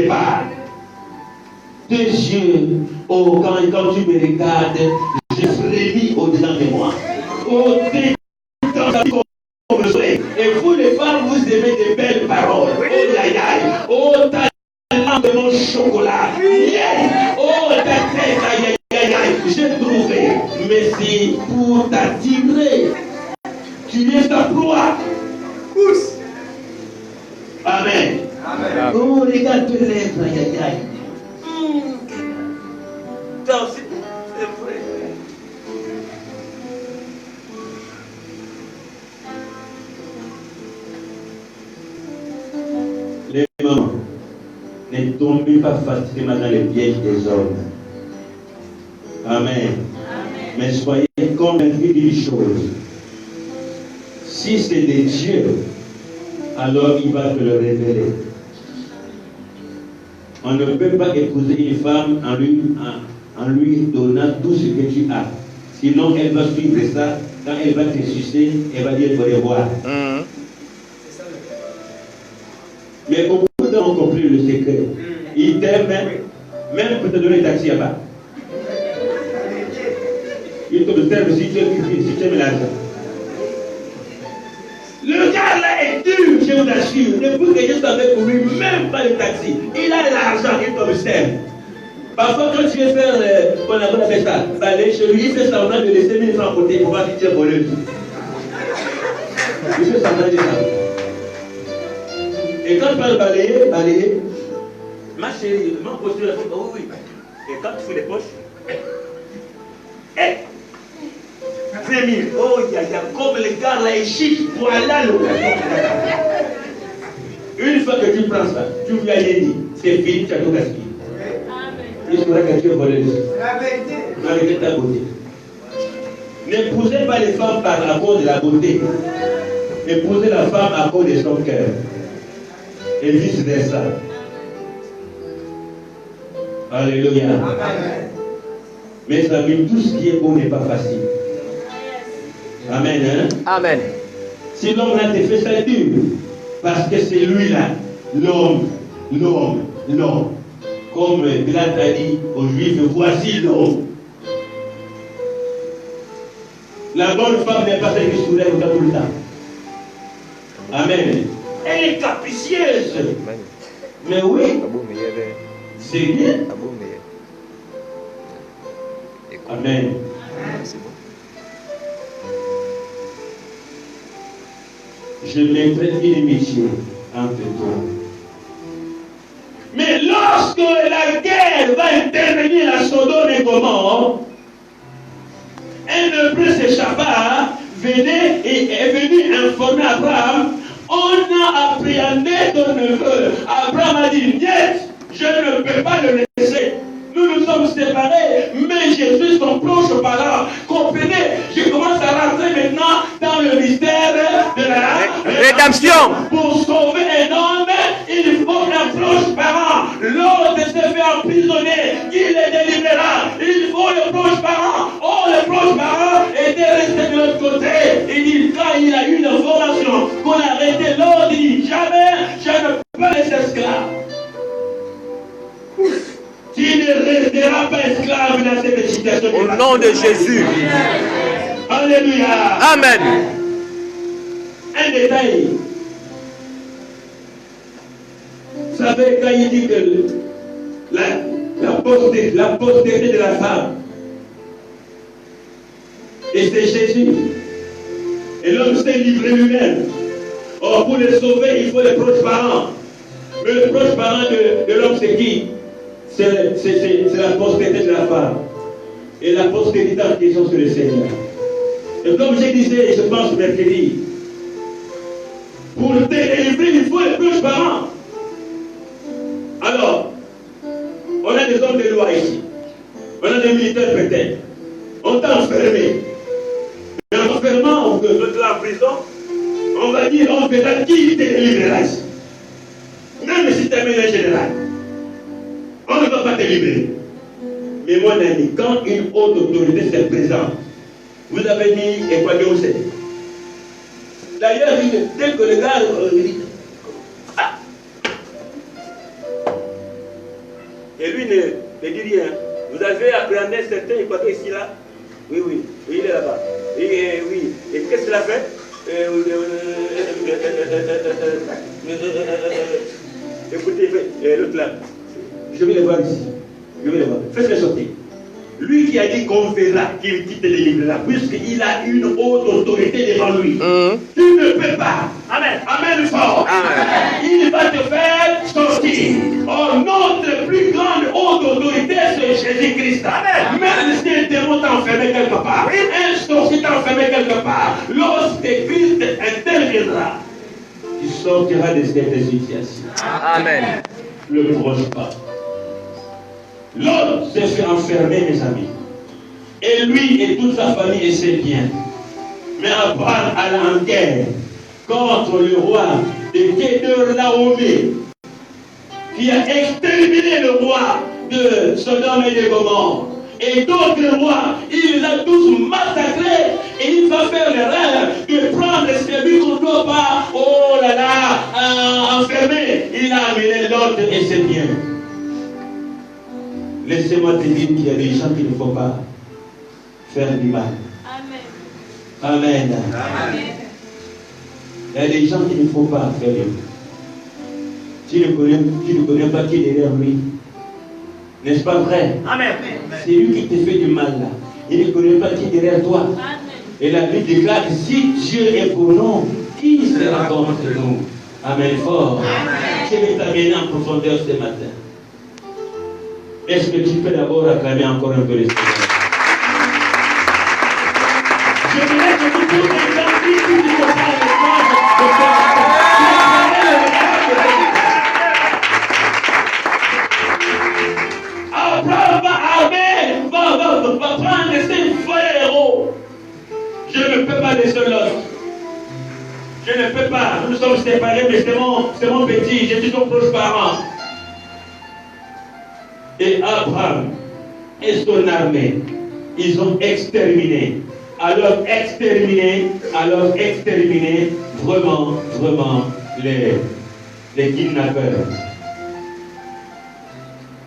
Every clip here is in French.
départ. Tes yeux, oh, quand tu me regardes, je frémis au-dedans de moi. Oh, tes comme le soleil. Et vous les femmes, vous aimez des belles paroles. Oh, aïe, aïe. Oh, ta langue de mon chocolat. Yeah. Oh, ta tête, aïe, aïe, aïe. J'ai trouvé. Mais c'est pour t'attirer. Tu es ta proie. Pousse. Amen. Amen. Oh, regarde tes lèvres, aïe, aïe, aïe. Ça aussi, c'est vrai. Les mamans, ne tombez pas facilement dans les pièges des hommes. Amen. Amen. Mais soyez convaincus d'une chose. Si c'est de Dieu, alors il va te le révéler. On ne peut pas épouser une femme en lui donnant tout ce que tu as. Sinon, elle va suivre ça. Quand elle va te sucer, elle va dire au revoir. Mais beaucoup d'entre ont compris le secret. Il t'aime même pour te donner un taxi là-bas. Il t'observe si tu aimes l'argent. Le gars là est dur, je vous assure. Depuis que je savais pour lui, même pas le taxi. Il a l'argent, il t'observe. Parfois, quand tu veux faire, on appelle ça, aller chez lui, il fait semblant de laisser 1000 francs côté pour voir si tu es voleuse. Il fait semblant de ça. Et quand tu parles balayer, ma chérie, mon posture, oui. Et quand tu fais les poches, 20 000, oh, il y a comme le gars là, il chic, voilà l'occasion. Une fois que tu prends ça, tu viens aller, c'est fini, tu as tout gaspillé. Il sera que tu es voleuse. Malgré ta beauté. N'épousez pas les femmes à cause de la beauté. Épousez la femme à cause de son cœur. Et vice versa. Alléluia. Amen. Mes amis, tout ce qui est beau n'est pas facile. Amen. Hein? Amen. Si l'homme a été fait, c'est dur. Parce que c'est lui-là, l'homme. Comme Pilate a dit aux Juifs, voici l'homme. La bonne femme n'est pas celle qui soulève tout le temps. Amen. Elle est capricieuse. Mais oui, c'est bien. Amen. Je mettrai une inimitié entre toi. Mais lorsque la guerre va intervenir à Sodome et Gomorrhe, un hébreu s'échappa, est venu informer Abraham. On a appréhendé ton neveu. Abraham a dit, niet, je ne peux pas le laisser. Nous nous sommes séparés, mais je suis son proche parent. Comprenez, je commence à rentrer maintenant dans le mystère de la rédemption. Pour sauver un homme, il faut un proche parent. L'autre se fait emprisonner, qui le délivrera? Il faut le proche parent. Oh, le proche parent était resté de l'autre côté. Il dit, quand il a eu l'information qu'on a arrêté l'autre, il dit, jamais je ne peux laisser esclave. Tu ne resteras pas esclave dans cette situation. Au nom de Jésus. Alléluia. Amen. Un détail. Vous savez, quand il dit que la postérité de la femme, et c'est Jésus. Et l'homme s'est livré lui-même. Or, pour le sauver, il faut les proches parents. Mais le proche parent de l'homme, c'est qui? C'est la postérité de la femme. Et la postérité en question sur le Seigneur. Et comme je disais, je pense mercredi, pour te délivrer, il faut les proches parents. Alors, on a des hommes de loi ici. On a des militaires peut-être. On t'a enfermé. Mais en enfermant, on veut te en prison. On va dire, on verra qui te délivrera ici. Même si tu es un général. On ne va pas te libérer. Mais mon ami, quand une haute autorité se présente, vous avez dit, et quoi que vous savez. D'ailleurs, dès que le gars dit, Et lui ne dit rien. Vous avez appréhendé certains, il croit ici là. Oui, oui, oui, il est là-bas. Oui. Et qu'est-ce qu'il a fait? Écoutez, l'autre là. Je vais le voir ici. Je vais le voir. Faites-le sortir. Lui qui a dit qu'on verra, qu'il quitte les livres là, puisqu'il a une haute autorité devant lui. Tu ne peux pas. Amen. Amen fort. Amen. Il va te faire sortir. Or, notre plus grande haute autorité, c'est Jésus-Christ. Amen. Même si un démon t'a enfermé quelque part, un sorcier t'a enfermé quelque part, lorsque Christ interviendra, tu sortiras de cette situation. Amen. Ne le proche pas. L'autre s'est fait enfermer, mes amis. Et lui et toute sa famille et ses biens. Mais Abraham alla en guerre contre le roi de Kedorlaomé, qui a exterminé le roi de Sodome et de Gomorrhe. Et d'autres rois, il les a tous massacrés. Et il va faire l'erreur de prendre celui qu'on ne doit pas, enfermer. Il a amené l'autre et ses biens. Laissez-moi te dire qu'il y a des gens qu'il ne faut pas faire du mal. Amen. Amen. Amen. Il y a des gens qu'il ne faut pas faire du mal. Tu ne connais pas qui est derrière lui. N'est-ce pas vrai? Amen. C'est lui qui te fait du mal là. Il ne connaît pas qui est derrière toi. Amen. Et la Bible déclare que si Dieu est pour nous, qui sera contre nous? Amen fort. Amen. Je vais t'amener en profondeur ce matin. Est-ce que tu peux d'abord acclamer encore un peu le Seigneur? Je voudrais que tu puisses regarder tout ce que tu as Abraham va prendre ses frères héros. Je ne peux pas laisser l'autre. Je ne peux pas. Nous sommes séparés, mais c'est mon petit. Je suis son proche parent. Et Abraham et son armée, ils ont exterminé. Alors exterminé vraiment les kidnappeurs.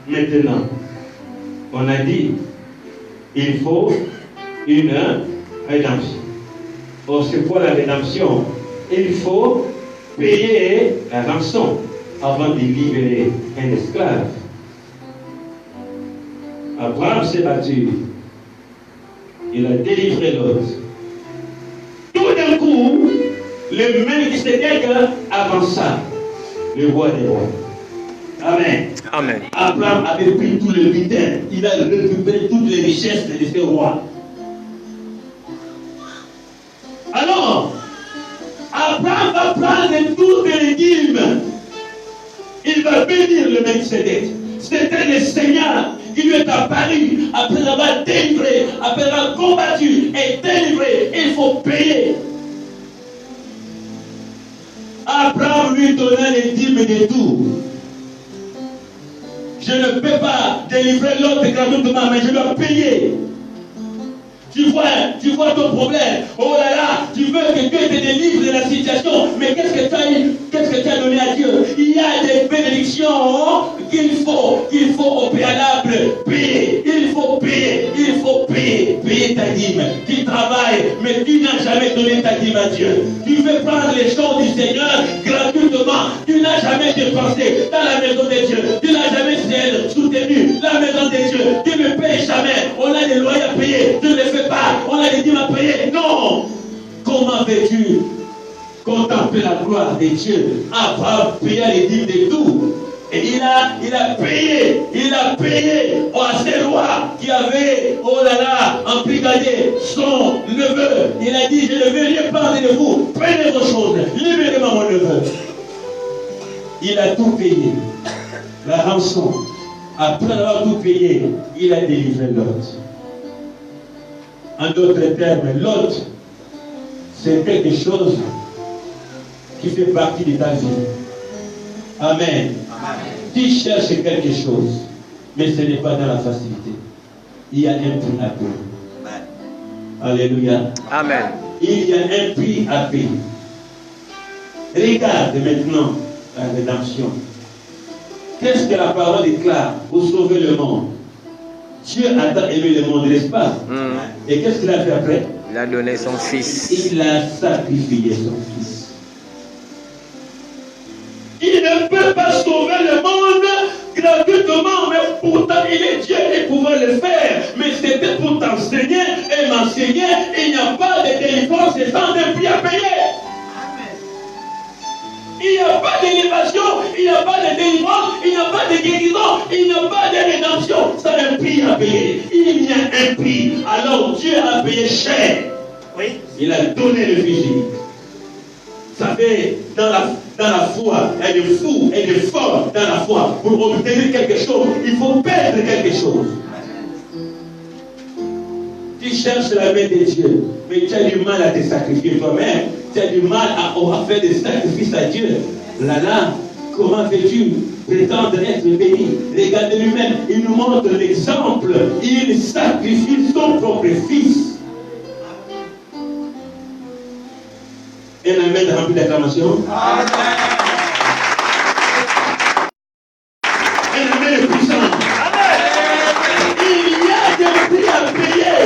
Maintenant, on a dit, il faut une rédemption. Or, c'est quoi la rédemption? Il faut payer la rançon avant de libérer un esclave. Abraham s'est battu. Il a délivré l'autre. Tout d'un coup, le Melchisédek avança, le roi des rois. Amen. Amen. Abraham avait pris tout le butin. Il a récupéré toutes les richesses de ce roi. Alors, Abraham va prendre toutes les dîmes. Il va bénir le Melchisédek. C'était le Seigneur qui lui est apparu après avoir délivré, après avoir combattu et délivré. Il faut payer. Abraham lui donna les dîmes de tout. Je ne peux pas délivrer l'autre gratuitement, mais je dois payer. Tu vois ton problème. Oh là là, tu veux que Dieu te délivre de la situation. Mais qu'est-ce que tu as eu? Qu'est-ce que tu as donné à Dieu? Il y a des bénédictions qu'il faut au préalable payer. Il faut payer ta dîme. Tu travailles, mais tu n'as jamais donné ta dîme à Dieu. Tu veux prendre les choses du Seigneur gratuitement. Tu n'as jamais dépensé dans la maison de Dieu. Tu n'as jamais soutenu la maison de Dieu. Tu ne payes jamais. On a des loyers à payer. Tu ne les fais pas. On a des dîmes à payer. Non. Comment veux-tu contempler la gloire de Dieu? Abraham paya les dîmes de tout. Et il a payé à ce roi qui avait, embrigadé son neveu. Il a dit, je ne veux rien parler de vous. Prenez vos choses. Libérez-moi mon neveu. Il a tout payé. La rançon. Après avoir tout payé, il a délivré l'autre. En d'autres termes, l'autre, c'est quelque chose qui fait partie de ta vie. Amen. Tu cherches quelque chose, mais ce n'est pas dans la facilité. Il y a un prix à payer. Alléluia. Amen. Il y a un prix à payer. Regarde maintenant la rédemption. Qu'est-ce que la parole déclare pour sauver le monde? Dieu a tant aimé le monde, n'est-ce pas? Et qu'est-ce qu'il a fait après? Il a donné son fils. Il a sacrifié son fils. Il ne peut pas sauver le monde gratuitement, mais pourtant il est Dieu et pouvait le faire. Mais c'était pour t'enseigner et m'enseigner. Il n'y a pas de délivrance sans un prix à payer. Il n'y a pas d'élévation, il n'y a pas de délivrance, il n'y a pas de guérison, il n'y a pas de rédemption sans un prix à payer. Il y a un prix. Alors Dieu a payé cher. Oui. Il a donné le fils. Vous savez, dans la foi, elle est fou, elle est forte dans la foi. Pour obtenir quelque chose, il faut perdre quelque chose. Tu cherches la main de Dieu, mais tu as du mal à te sacrifier toi-même. Tu as du mal à faire des sacrifices à Dieu. Là, comment fais-tu prétendre être béni? Regardez lui-même, il nous montre l'exemple. Il sacrifie son propre fils. Et un amen rempli d'acclamation. Amen. Un amen puissant. Amen. Il y a des prix à payer.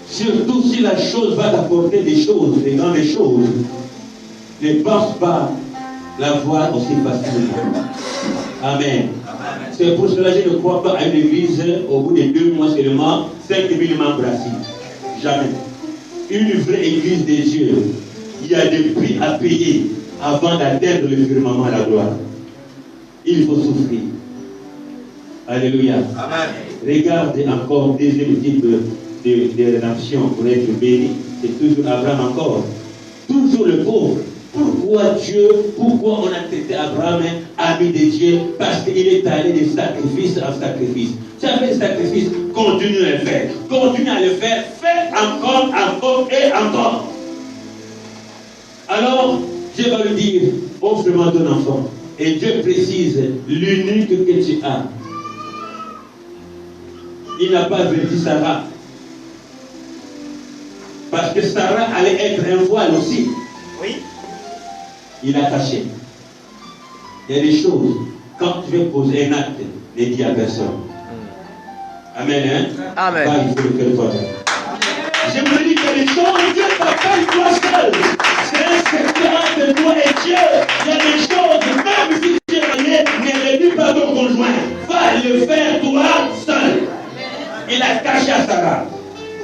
Surtout si la chose va t'apporter des choses, des grandes choses, ne pense pas la voir aussi facilement. Amen. C'est pour cela que je ne crois pas à une église au bout de 2 mois seulement, 5 000 membres assis. Jamais. Une vraie église de Dieu, il y a des prix à payer avant d'atteindre le firmament à la gloire. Il faut souffrir. Alléluia. Amen. Regardez encore deuxième type de rédemption pour être béni. C'est toujours Abraham encore. Toujours le pauvre. Pourquoi on a traité Abraham ami de Dieu? Parce qu'il est allé de sacrifice en sacrifice. Tu as fait des sacrifices, continue à le faire. Continue à le faire. Fais encore et encore. Alors, Dieu va lui dire, offre-moi ton enfant. Et Dieu précise l'unique que tu as. Il n'a pas averti Sarah. Parce que Sarah allait être un voile aussi. Oui. Il a caché. Il y a des choses, quand tu veux poser un acte, ne dis à personne. Amen, hein? Amen. Bah, il faut le faire toi-même. Je me dis que les choses, Dieu t'appelle toi seul. C'est un secret entre toi et Dieu. Il y a des choses, même si tu es marié, ne le dis pas à ton conjoint. Va le faire toi seul. Il a caché à Sarah.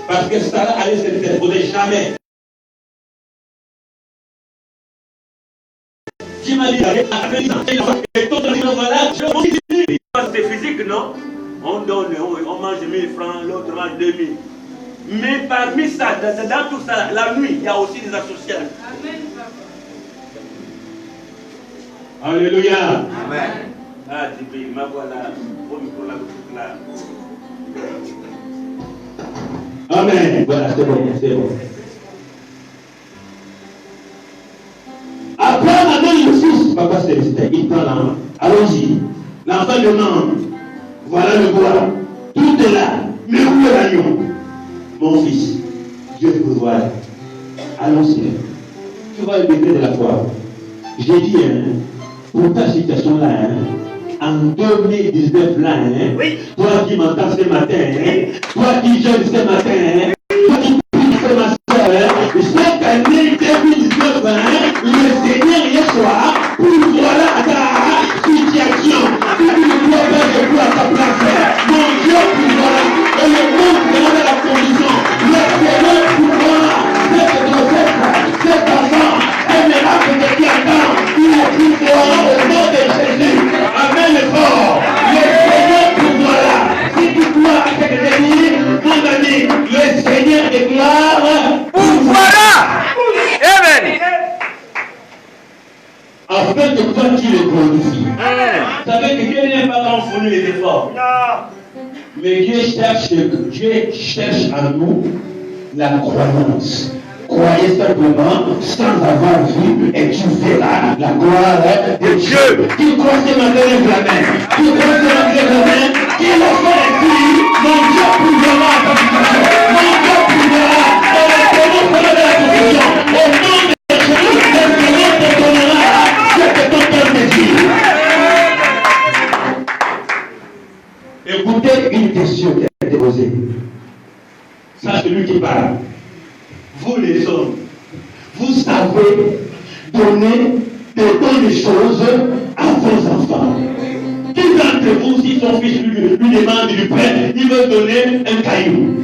Parce que Sarah allait s'interposer jamais. Qui m'a dit, c'est physique, non? On donne, on mange 1000 francs, l'autre mange 2000. Mais parmi ça, dans tout ça, la nuit, il y a aussi des associations. Amen. Alléluia. Amen. Ah, Tibi, ma voilà, pour la boutique là. Amen. Voilà, c'est bon, c'est bon. Après, on donne le fils. Papa Célestin, il prend la main. Allons-y. L'enfant demande. Voilà le bois. Tout est là. Mais où est l'agneau? Mon fils, Dieu peut voir. Allons-y. Tu vas élever de la foi. J'ai dit, pour ta situation-là, en 2019 là, oui. Toi qui m'entends ce matin, toi qui jeûnes ce matin, toi qui pries ce matin, cette année 2019, le Seigneur Yeshua, pour voilà ta situation, si tu ne dois pas de toi à ta place, mon Dieu pour voilà, et le monde verra la condition, le Seigneur pour voilà, cette grossesse, cet enfant, un miracle de qui attend, il est plus fort au nom de Jésus. Amen le fort. Le Seigneur pour voilà. Si tu crois à ce que je dis, mon ami, le Seigneur déclare pour voilà. Amen. Afin que toi tu le glorifies. Vous savez que Dieu n'est pas en fournir les efforts. Mais Dieu cherche en nous la croyance. Croyez simplement sans avoir vu et tu verras la gloire de Dieu. Qui croit ce matin lève la main. Qui croit ce matin lève la main. Qui le fait ici, mon Dieu pourra à ta situation. Mon Dieu pourra. Et le Seigneur fera de la position. Au nom de Jésus, une question qui a été posée. Ça, c'est lui qui parle. Vous les hommes, vous savez donner de bonnes choses à vos enfants. Qui d'entre vous, si son fils lui demande du pain, il veut donner un caillou?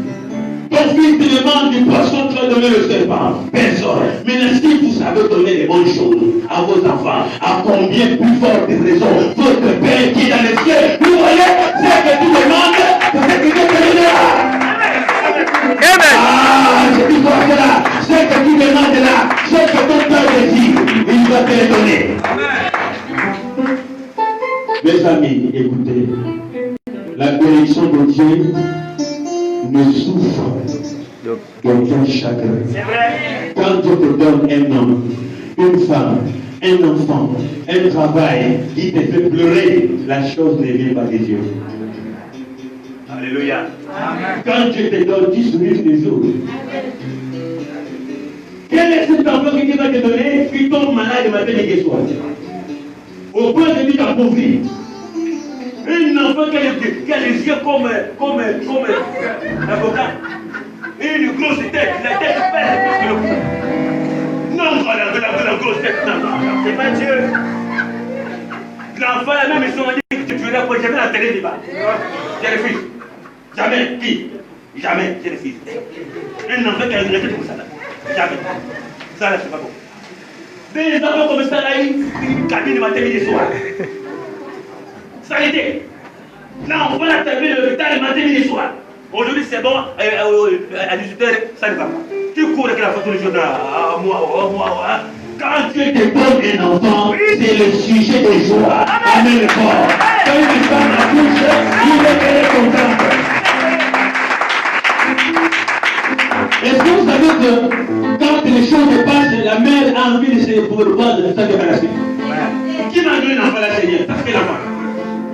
Ton fils te demande du poisson, tu vas donner le serpent. Personne. Maintenant, si vous savez donner des bonnes choses à vos enfants, à combien plus forte raison votre Père qui est dans les cieux, vous voyez, c'est que tu demandes, c'est ce que Dieu te donnera. Amen. Ah, je dis quoi là? C'est que tu demandes là, c'est que ton Père désire, il va te le donner. Mes amis, écoutez, la bénédiction de Dieu ne souffre d'aucun chagrin. Quand Dieu te donne un homme, une femme, un enfant, un travail qui te fait pleurer, la chose ne vient pas des yeux. Alléluia. Quand Dieu te donne, tu souris tous les jours. Quel est cet enfant que Dieu va te donner qui tombe malade le matin et le soir? Au point de dire appauvri. Un enfant qui a les yeux comme l'avocat. Et une grosse tête, la tête pèse plus que le cou. Non, la grosse tête, non, c'est pas Dieu. L'enfant, la même, ils sont dit que tu tuerais pour jamais la télé débat. Je refuse. Jamais. Qui? Jamais, je refuse. Un enfant qui a une tête comme ça, là. Jamais. Ça, là, c'est pas bon. Des enfants comme ça, là, ils cabinent le matin et le soir. Ça l'était. Là, on va la terminer le temps le matin et le soir. Aujourd'hui, c'est bon, à 18h, ça ne va pas. Tu cours avec la photo du journal à moi. Quand Dieu te donne un enfant, c'est le sujet de joie. Amen le corps. Quand une femme accouche, il est content. Est-ce que vous savez que quand les choses passent, la mère a envie de se pouvoir de s'en débarrasser? Qui m'a donné l'enfant là, Seigneur? Parce que l'enfant.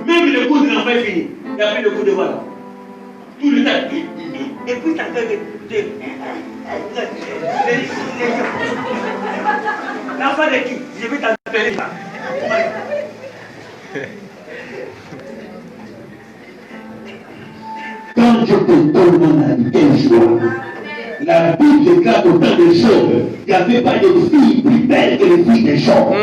Même le coup de l'enfant est fini. Il n'y a plus le coup de voilà. Tout le temps. Et puis ça fait l'enfant de qui? Je vais t'appeler ça. Quand je te donne mon ami, quelle joie. La Bible déclare au temps de Job, il n'y avait pas de fille plus belle que les filles de Job.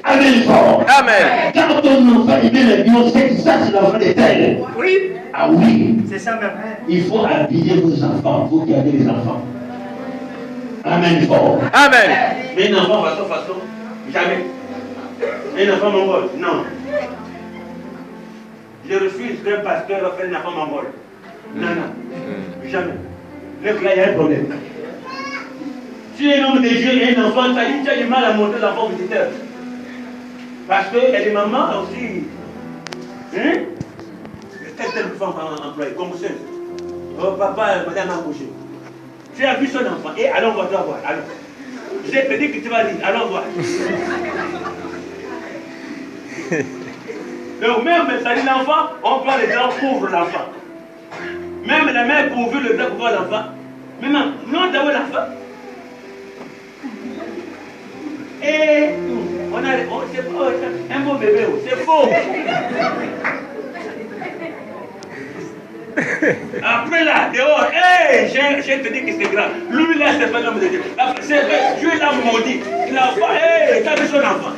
Amen fort. Amen. Quand ton enfant est bien habillé, c'est ça, c'est l'enfant d'éternel. Oui. Ah oui. C'est ça même. Il faut habiller vos enfants, vous qui avez les enfants. Amen fort. Amen. Mais un enfant façon, jamais. Un enfant mongol, non. Je refuse qu'un pasteur va faire un enfant mongol. Non, jamais. Là, il y a un problème. Si un homme de Dieu et un enfant, ça dit, tu as du mal à monter l'enfant visiteur. Parce qu'il y a des mamans aussi. Hein? Telle femme employée, comme ça. Oh, papa, madame a couché. Tu as vu son enfant. Et allons voir, voir. Allons. J'ai prédit que tu vas lire. Allons voir. Donc, même, ça dit l'enfant, on prend les dents pour l'enfant. Même la mère pourvu le dent pour voir l'enfant. Mais non, d'avoir l'enfant. Et c'est pas un beau bébé, c'est faux. Après là, dehors, hey, j'ai te dit que c'est grave. Lui là, c'est pas l'homme de Dieu. Dieu l'a maudit. L'enfant, hey, t'as vu son enfant.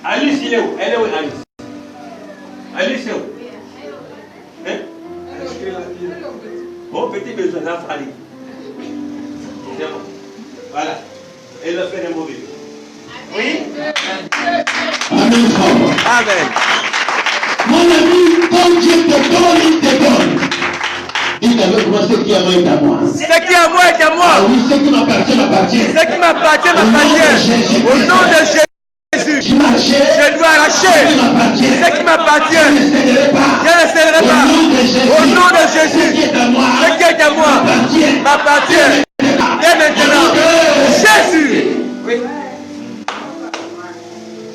Alice, il est où? Elle est où, Alice? Alice, c'est où? Hein? Oh, petit besoin, l'enfant, Alice. C'est bon. Voilà. Elle a fait un mauvais. Oui? Amen. Amen. Mon ami, quand Dieu te donne, il te donne. Dites avec moi, ce qui est à moi est à moi. Ce qui est à moi est à moi. Ah oui, ce qui m'appartient m'appartient. Ce qui m'appartient m'appartient. Au nom de Jésus. Je dois arracher ce qui m'appartient. Je ne céderai pas. Au nom de Jésus. Ce qui est à moi m'appartient. Et maintenant, Jésus. Oui.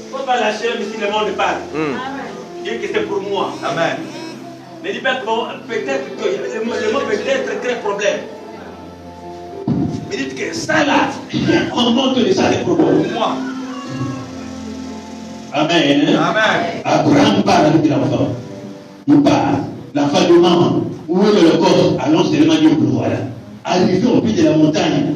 Il ne faut pas lâcher même si le monde parle. Dis que c'est pour moi. Amen. Ne dis pas que peut-être que le mot peut-être crée problème. Mais dites que ça là, on montre de ça des problèmes pour moi. Amen. Amen. Abraham part avec l'enfant. Il part. La femme demande, où est l'Holocauste? Allons seulement dire pour voilà. Arrivé au pied de la montagne,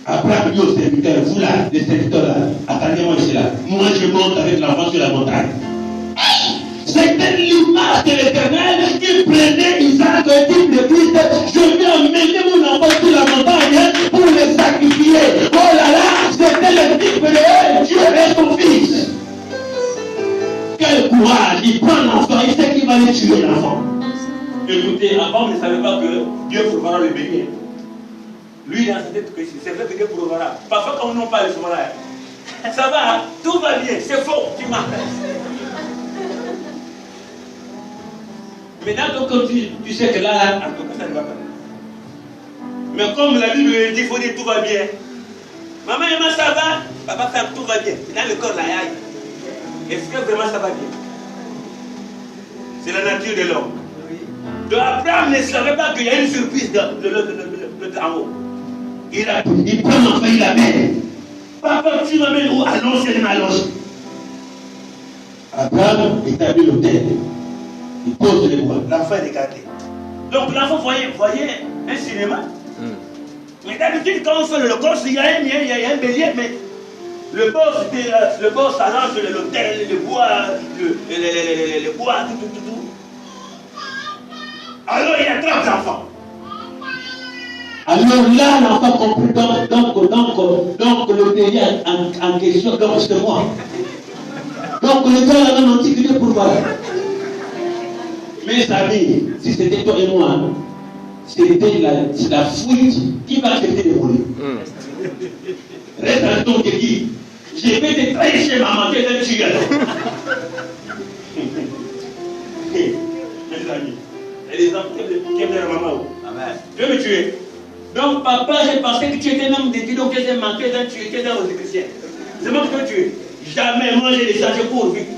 Abraham dit aux serviteurs, vous là, les serviteurs là, attendez-moi ici là. Moi je monte avec l'enfant sur la montagne. C'était l'image de l'Éternel qui prenait Isaac et dit de Christ, je vais emmener mon enfant sur la montagne pour le sacrifier. Oh là là, c'était le type de Dieu est son fils. Quel courage, il prend l'enfant, il sait qu'il va aller tuer l'enfant. Écoutez, avant, ne savait pas que Dieu pourra le bénir. Lui, dans sa tête, c'est vrai que Dieu pourra. Parfois, quand on n'en parle, ça va, tout va bien, c'est faux, tu m'appelles. Maintenant, quand tu sais que là, en tout cas, ça ne va pas. Mais comme la Bible dit, il faut dire tout va bien. Maman, ça va? Papa, ça tout va bien. Dans le corps, là, est-ce que vraiment ça va bien? C'est la nature de l'homme. Donc Abraham ne savait pas qu'il y a une surprise de haut. Il prend l'enfant, il l'amène. Papa, tu m'amènes où? Allons, c'est allons. Abraham établit l'autel. Il pose les bois. L'enfant est écarté. Donc l'enfant voyait un cinéma. Mais d'habitude, quand on fait l'Holocauste, il y a un bélier, mais le boss s'allonge sur l'autel, le bois, tout. Alors il attrape l'enfant. Alors là, l'enfant compris. Donc le bélier en question, donc c'est moi. Donc le gars a la même antiquité pour moi. Mes amis, si c'était toi et moi, c'était la fuite qui va accepter de mourir. Reste à ton qui je vais te trahir chez maman, tu es un tueur. Mes amis, et les enfants qui aiment leur maman. Amen. Tu veux me tuer? Donc papa, j'ai pensé que tu étais un homme de Dieu, donc tu étais un manqué, tu étais un chrétien. C'est moi qui peux tuer. Jamais moi j'ai les charges pour vite.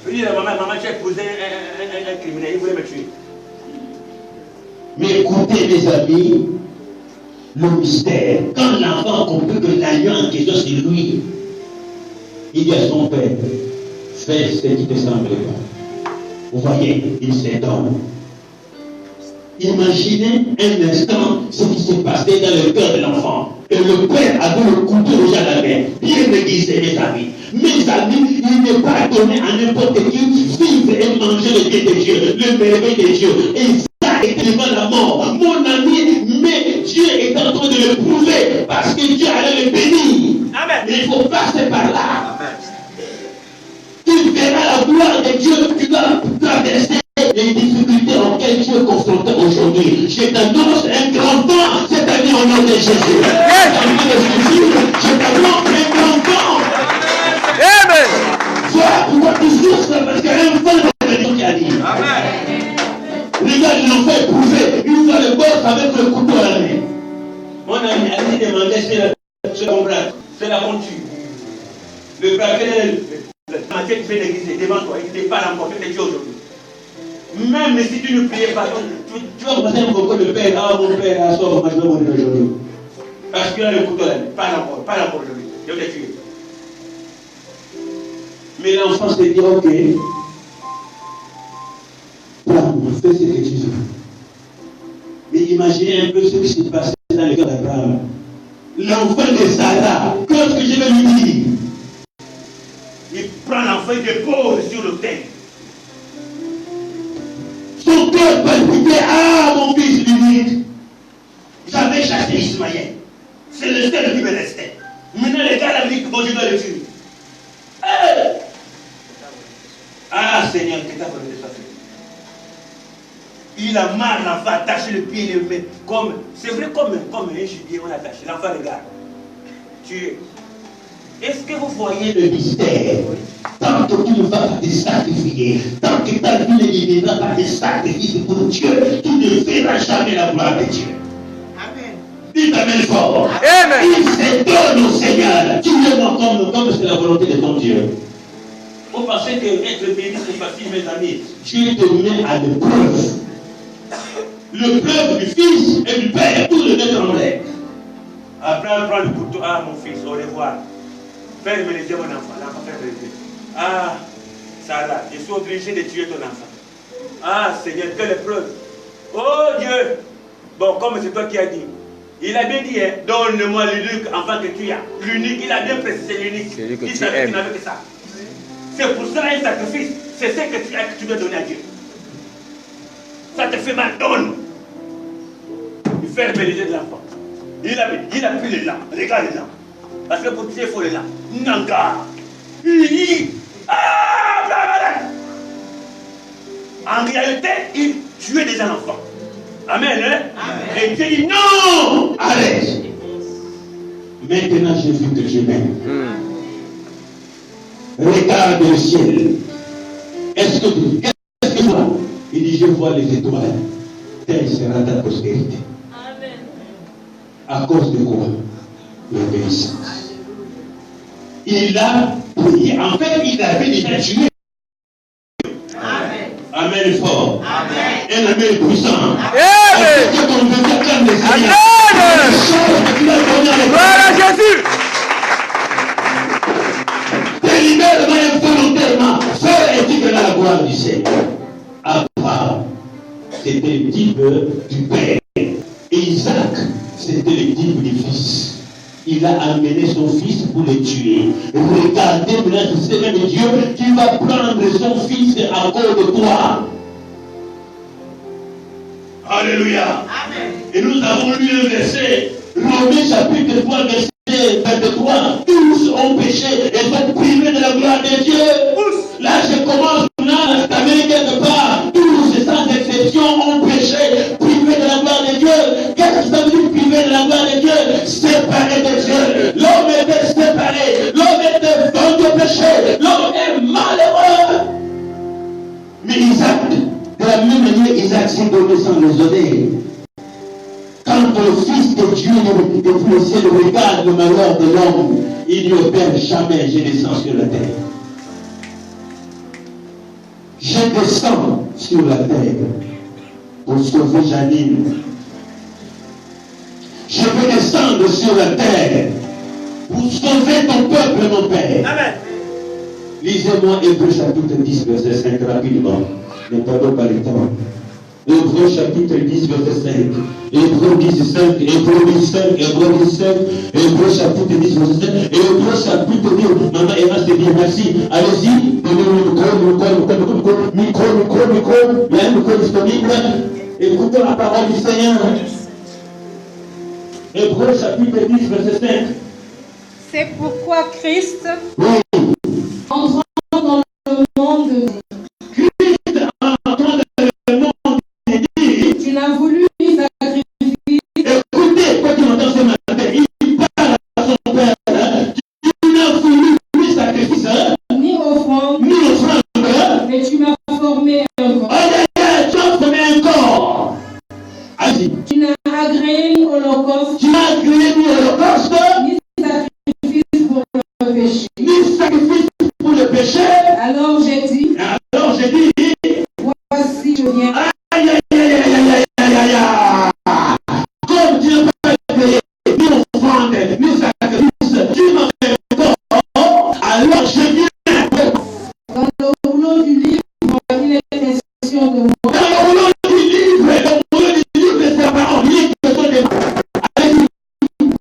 Je dis à maman, tu as épousé un criminel, il voulait me tuer. Mais écoutez mes amis, le mystère, quand l'enfant a compris que l'agneau en question c'est lui, il dit à son père, fais ce qui te semble bon. Vous voyez, il s'étonne. Imaginez un instant ce qui s'est passé dans le cœur de l'enfant. Et le père avait le couteau déjà à la main. Bien aiguisé, mes amis. Mes amis, il n'est pas donné à n'importe qui vivre et manger le bien de Dieu, le merveille de Dieu. Et ça est devant la mort. Mon ami, mais Dieu est en train de le prouver parce que Dieu allait le bénir. Amen. Mais il faut passer par là. Amen. Tu verras la gloire de Dieu. Tu dois traverser les difficultés auxquelles tu es confronté aujourd'hui. Je t'annonce un grand temps cette année au nom de Jésus. Je t'annonce un grand temps. Amen. Voilà pourquoi tu souffres, parce qu'il y a un fond de Dieu qui a dit. Regarde, l'enfant est prouvé. Il voit le boss avec le couteau à la main. Mon ami, allez demander sur mon bras. C'est la monture. Le braquet, la tête fait déguiser devant toi. Il ne t'est pas encore, tu es Dieu aujourd'hui. Même si tu ne priais pas, tu vas commencer à me le père. Ah, mon père, à soi, je vais mourir aujourd'hui. Parce qu'il a le couteau là, pas encore aujourd'hui. Je vais te tuer. Mais l'enfant se dit, ok, prends-moi, fais ce que tu veux. Mais imaginez un peu ce qui s'est passé dans le cœur d'Abraham. L'enfant de Sarah, qu'est-ce que je vais lui dire? Il prend l'enfant et le pose sur l'autel. Son cœur palpitait. Ah, mon fils, lui dit, j'avais chassé Ismaël. C'est le seul qui me restait. Maintenant, les gars l'ont dit que bon, je dois le tuer. Ah, Seigneur, que ta volonté soit faite. Il a mal, l'enfant attaché le pied et le main. C'est vrai, comme un gibier, on attache. L'enfant regarde. Tué. Est-ce que vous voyez le mystère? Tant que tu ne vas pas te sacrifier, tant que ta vie ne deviendra pas des sacrifices pour Dieu, tu ne verras jamais la gloire de Dieu. Amen. Dites Amen fort. Amen. Il se donne au Seigneur. Tu le comme c'est la volonté de ton Dieu. Vous pensez que être béni c'est facile, mes amis? Dieu te met à l'épreuve. L'épreuve du Fils et du Père, tout le met en l'air. Abraham prend le couteau. Ah, mon fils, au revoir. Ferme les yeux, mon enfant. L'enfant ferme les yeux. Ah, Sarah, je suis obligé de tuer ton enfant. Ah Seigneur, quelle épreuve. Oh Dieu. Bon, comme c'est toi qui as dit. Il a bien dit, hein, donne-moi l'unique enfant que tu as. L'unique, il a bien précisé l'unique. Il savait qu'il n'avait que ça. C'est pour cela un sacrifice. C'est ce que tu as que tu dois donner à Dieu. Ça te fait mal, donne. Il fait rebelliser de l'enfant. Il a pris les lampes. Regarde les lampes. Parce que pour tuer, il faut les lampes. Nanga. En réalité, il tuait déjà l'enfant. Amen, hein? Amen. Et Dieu dit non! Arrête. Maintenant, j'ai vu que je m'aime. Regarde le ciel. Qu'est-ce que tu vois? Il dit, je vois les étoiles. Telle sera ta prospérité. Amen. À cause de quoi? L'obéissance. Il a prié. En fait, il avait déjà tué. Amen. Amen fort. Amen. Un amen puissant. Amen. Gloire à Jésus. Délibérément et volontairement, faire est dit que la gloire du Seigneur. Abraham, c'était le type du Père. Et Isaac, c'était le type du Fils. Il a amené son fils pour le tuer. Regardez maintenant ce Seigneur de Dieu qui va prendre son fils à cause de toi. Alléluia. Amen. Et nous avons lu un verset, Romains chapitre 3, verset 23. Tous ont péché et sont privés de la gloire de Dieu. Là, je commence maintenant à t'amener quelque part. Tous, sans exception, ont péché, privés de la gloire de Dieu. Qu'est-ce que ça veut dire privé de la gloire de Dieu? Séparé de Dieu. L'homme était séparé. L'homme était vendu au péché. L'homme est malheureux. Mais Isaac, de la même manière, Isaac s'est donné sans les donner. Quand le Fils de Dieu depuis le ciel regarde le malheur de l'homme, il ne perd jamais, je descends sur la terre. Je descends sur la terre pour sauver Janine. Je vais descendre sur la terre pour sauver ton peuple, mon Père. Amen. Lisez-moi Hébreux chapitre 10, verset 5 rapidement. Ne perdons pas le temps. Hébreux chapitre 10, verset 5. Hébreux 10, 5. Hébreux 10, 5. Hébreux 10, 5. Hébreux chapitre 10, verset 5. Hébreux chapitre 10. Maman Emma, c'est bien, merci. Allez-y. Donnez-moi le micro. Il y a un micro disponible. Écoutons la parole du Seigneur. Hébreux chapitre 10, verset 5. C'est pourquoi Christ, Oui. entrant dans le monde, tu n'as voulu ni sacrifice, Écoutez, quand tu entends ce matin, il parle à son père. Tu n'as voulu ni sacrifice, ni offrande, ni offrande. mais tu m'as formé un corps. Tu as formé un corps. Allez-y. Tu n'as agréé ni holocauste, Tu n'as créé ni holocauste, ni sacrifice pour le péché. ni sacrifice pour le péché. Alors j'ai dit, voici je viens. Aïe, aïe, aïe, aïe, aïe, aïe, aïe, aïe. Comme tu n'as pas créé ni offrande, ni sacrifice, tu m'as fait un corps. Alors je viens. Dans le rouleau du livre, il est question de moi. Dans le rouleau du livre, c'est la parole. Il est question de moi. Allez-y.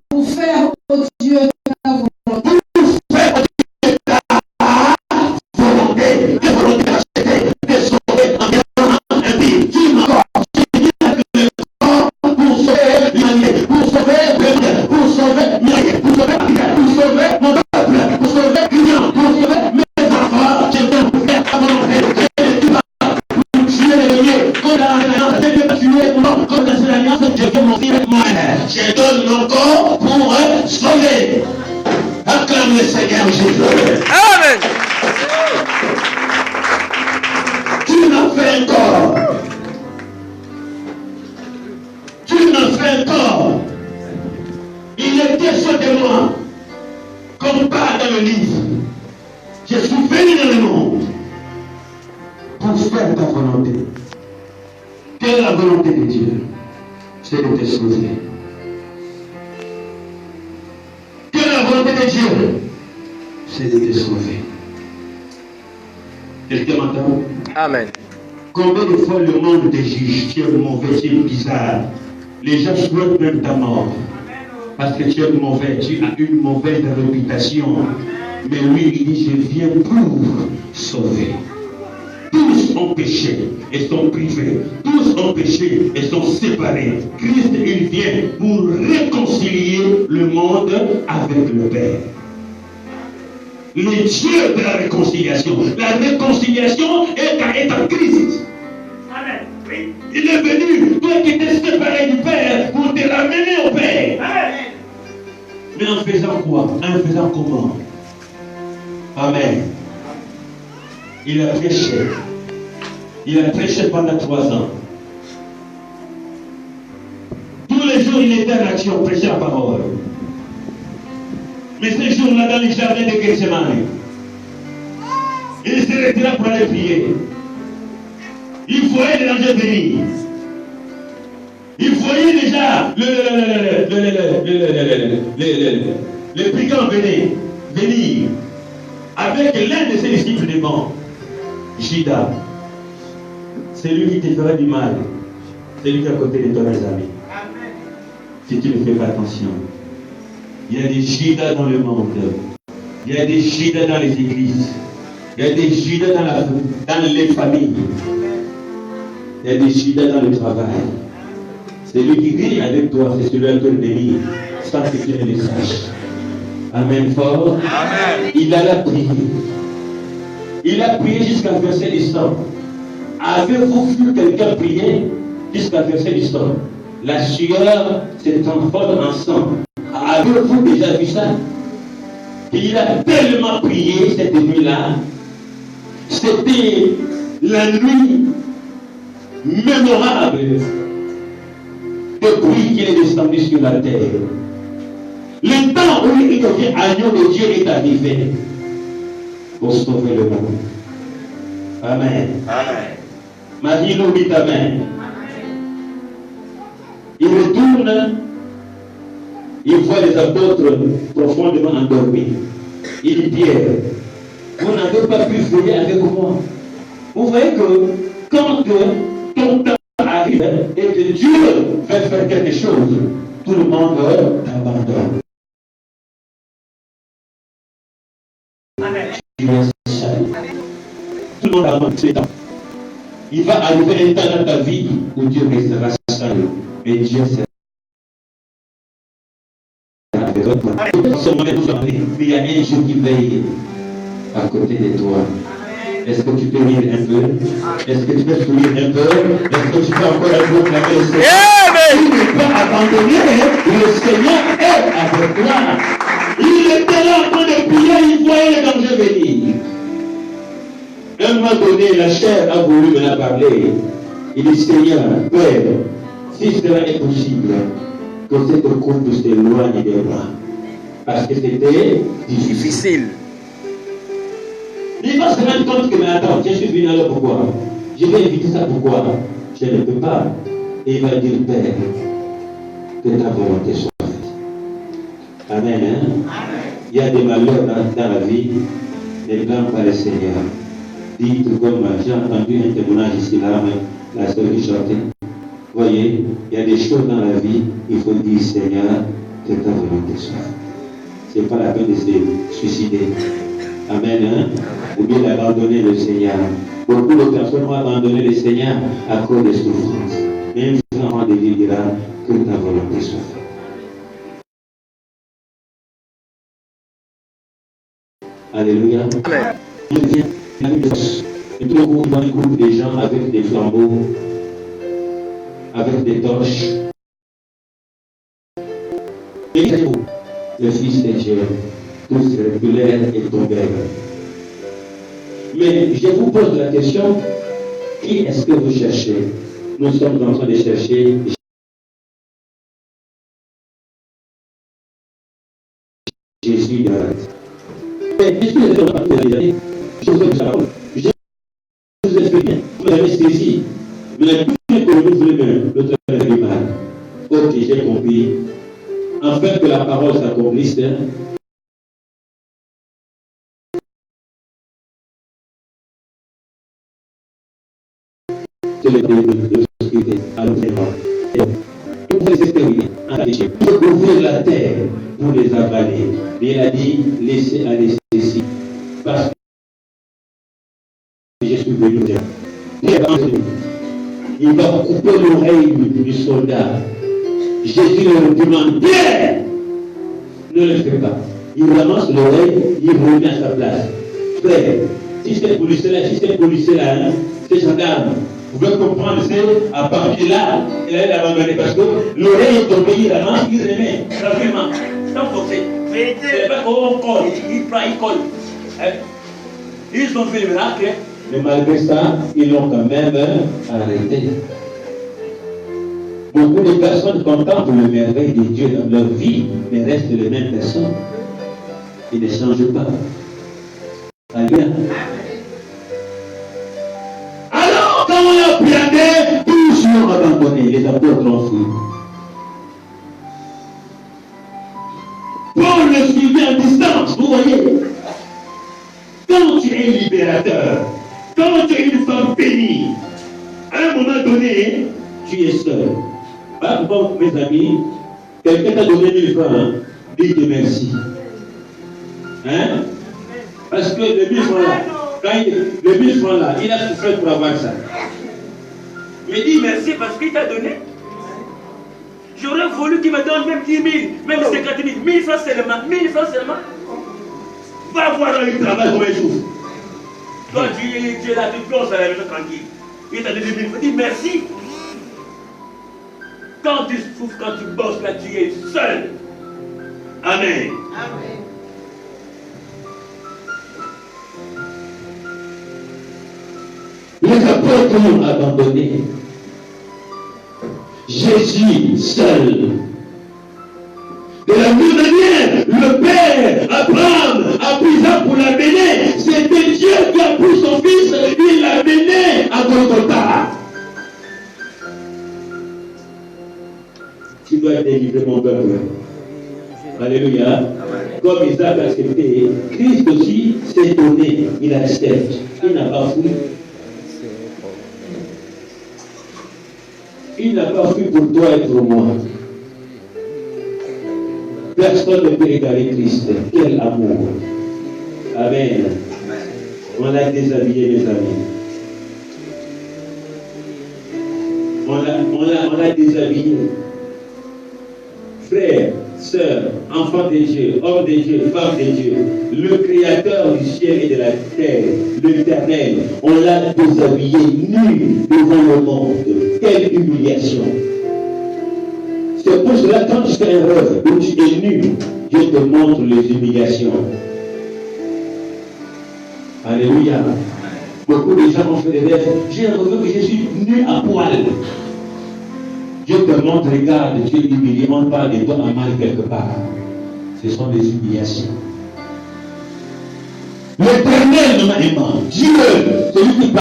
Pour faire, ô Dieu, ta volonté. Faire ta volonté, la volonté d'acheter, de sauver en gardant un pays. Tu m'as corps. Tu viens avec le corps pour sauver l'humanité, pour sauver le monde, pour sauver Myriam, pour sauver Pierre, pour sauver mon peuple, pour sauver Lyon, pour sauver mes enfants. Je viens pour faire ta volonté. Tu vas pour tuer l'ennemi. Comme dans l'alliance, je vais tuer mon nom. Comme dans l'alliance, je vais monter avec moi. Je donne mon corps pour sauver. Acclame le Seigneur Jésus. Amen. Tu m'as fait un corps. Tu m'as fait un corps. Il est question de moi. Comme pas dans le livre. Je suis venu dans le monde pour faire ta volonté. Quelle est la volonté de Dieu? C'est de te sauver. Quelle est la volonté de Dieu? C'est de te sauver. Quelqu'un m'entend? Amen. Combien de fois le monde te juge, tu es mauvais, tu es bizarre. Les gens souhaitent même ta mort. Parce que tu es mauvais, tu as une mauvaise réputation. Mais lui, il dit, je viens pour sauver. Tous ont péché et sont privés. Tous ont péché et sont séparés. Christ, il vient pour réconcilier le monde avec le Père. Le Dieu de la réconciliation. La réconciliation est en Christ. Amen. Oui. Il est venu, toi qui étais séparé du Père, pour te ramener au Père. Amen. Mais en faisant quoi? En faisant comment? Amen. Il a prêché. Il a prêché pendant 3 ans. Tous les jours, il était en action, prêcher la parole. Mais ce jour-là, dans les jardins de Gethsemane, il se retira pour aller prier. Il voyait les dangers venir. Il voyait déjà les brigands venir avec l'un de ses disciples devant, Judas. C'est lui qui te fera du mal. C'est lui qui est à côté de toi, mes amis. Si tu ne fais pas attention. Il y a des Judas dans le monde. Il y a des Judas dans les églises. Il y a des Judas dans les familles. Il y a des Judas dans le travail. C'est lui qui rit avec toi, c'est celui qui te bénit, sans que tu ne le saches. Amen fort. Amen. Il a prié. Il a prié jusqu'à verset du sang. Avez-vous vu quelqu'un prier jusqu'à verset du sang? La sueur se transforme en sang. Avez-vous déjà vu ça? Il a tellement prié cette nuit-là. C'était la nuit mémorable depuis qu'il est descendu sur la terre. Le temps où il devient agneau de Dieu est arrivé pour sauver le monde. Amen. Amen. Marie-nous dit Amen. Il retourne, il voit les apôtres profondément endormis. Il dit Pierre, vous n'avez pas pu veiller avec moi. Vous voyez que quand ton temps arrive et que Dieu veut faire quelque chose, tout le monde t'abandonne. Tout le monde abandonne. Il va arriver un temps dans ta vie où Dieu restera seul. Mais Dieu sera avec toi. Mais il y a un jour qui veille à côté de toi. Est-ce que tu peux lire un peu? Est-ce que tu peux sourire un peu? Est-ce que tu peux encore un peu clamer le Seigneur? Tu ne peux pas abandonner. Le Seigneur est avec toi. Il était là en train de prier, il voyait les dangers venir. À un moment donné, la chair a voulu me la parler. Il dit Seigneur, Père, si cela est possible, que cette coupe s'éloigne de moi. Parce que c'était difficile. Il va se rendre compte que, mais attends, je suis venu alors pourquoi? Je vais éviter ça pourquoi? Je ne peux pas. Et il va dire, Père, que ta volonté soit faite. Amen. Hein? Il y a des malheurs dans la vie, ne blâme pas le Seigneur. Dites comme j'ai entendu un témoignage ici, là, la sœur qui chantait. Voyez, il y a des choses dans la vie, il faut dire, Seigneur, que ta volonté soit faite. Ce n'est pas la peine de se suicider. Amen. Hein? Ou bien d'abandonner le Seigneur. Beaucoup de personnes ont abandonné le Seigneur à cause des souffrances. Mais un enfant de Dieu dira que ta volonté soit faite. Alléluia. Amen. Et tout le monde voit un groupe de gens avec des flambeaux, avec des torches. Et le Fils de Dieu, tous reculèrent et tombèrent. Mais je vous pose la question, qui est-ce que vous cherchez? Nous sommes en train de chercher Jésus de Nazareth. Mais Jésus ne pas tous les années. Je vous explique bien, vous l'avez saisi. Mais tout ce que vous voulez même, l'autre fait du mal. Ok, j'ai compris. En fait, que la parole s'accomplisse, c'est le début de l'obscurité à l'enseignement. Il faut les exterminer, enrager, recouvrir la terre pour les avaler. Et il a dit, laissez aller ceci. Parce que je suis venu. Il va couper l'oreille du soldat. Jésus leur demande, Pierre, ne le fais pas. Il ramasse l'oreille, il remet à sa place. Frère, si c'est policier-là, hein, c'est gendarme. Vous pouvez comprendre, c'est à partir de là, il allait l'abandonner parce que l'oreille est tombée, il ramasse, il remet. Tranquillement, sans forcer. C'est pas qu'on colle, il prend, il colle. Ils ont fait le miracle, mais malgré ça, ils l'ont quand même arrêté. Beaucoup de personnes contemplent le merveille de Dieu dans leur vie, mais restent les mêmes personnes. Ils ne changent pas. Alléluia. Alors, quand on a appréhendé, tous l'ont abandonné. Les apôtres ont fui. Paul le suivait en distance, vous voyez. Quand tu es libérateur, quand tu es une femme bénie, à un moment donné, tu es seul. Par exemple, mes amis, quelqu'un t'a donné 1000 francs, hein? Dites merci. Hein? Parce que le 1000 francs là, le 1000 francs là, il a souffert pour avoir ça. Mais dis merci parce qu'il t'a donné. J'aurais voulu qu'il me donne même 10 000, même 50 000, 1000 francs seulement, 1000 francs seulement. Va voir dans le travail comment il souffre. Toi, tu es là, tu plonges à la maison tranquille. Il t'a donné 1000 francs, dis merci. Quand tu souffres, quand tu bosses là, tu es seul. Amen. Amen. Les apôtres l'ont abandonné. Jésus seul. De la même manière, le Père, Abraham, a pris ça pour l'amener. C'était Dieu qui a pris son fils, il l'a mené à Golgotha. Tu dois délivrer mon peuple. Alléluia. Comme Isaac a accepté, Christ aussi s'est donné, il accepte. Il n'a pas fui. Il n'a pas fui pour toi et pour moi. Personne ne peut égaler Christ. Quel amour. Amen. On l'a déshabillé, mes amis. On l'a déshabillé. Frères, sœurs, enfants de Dieu, hommes de Dieu, femmes de Dieu, le Créateur du ciel et de la terre, l'Éternel, on l'a déshabillé nu devant le monde. Quelle humiliation! C'est pour cela quand tu fais un rêve où tu es nu, Dieu te montre les humiliations. Alléluia. Beaucoup de gens ont fait des rêves. J'ai un rêve que je suis nu à poil. Dieu te montre, regarde, tu es humilié, on parle de toi en mal quelque part. Ce sont des humiliations. L'Éternel nous aimant, Dieu, celui qui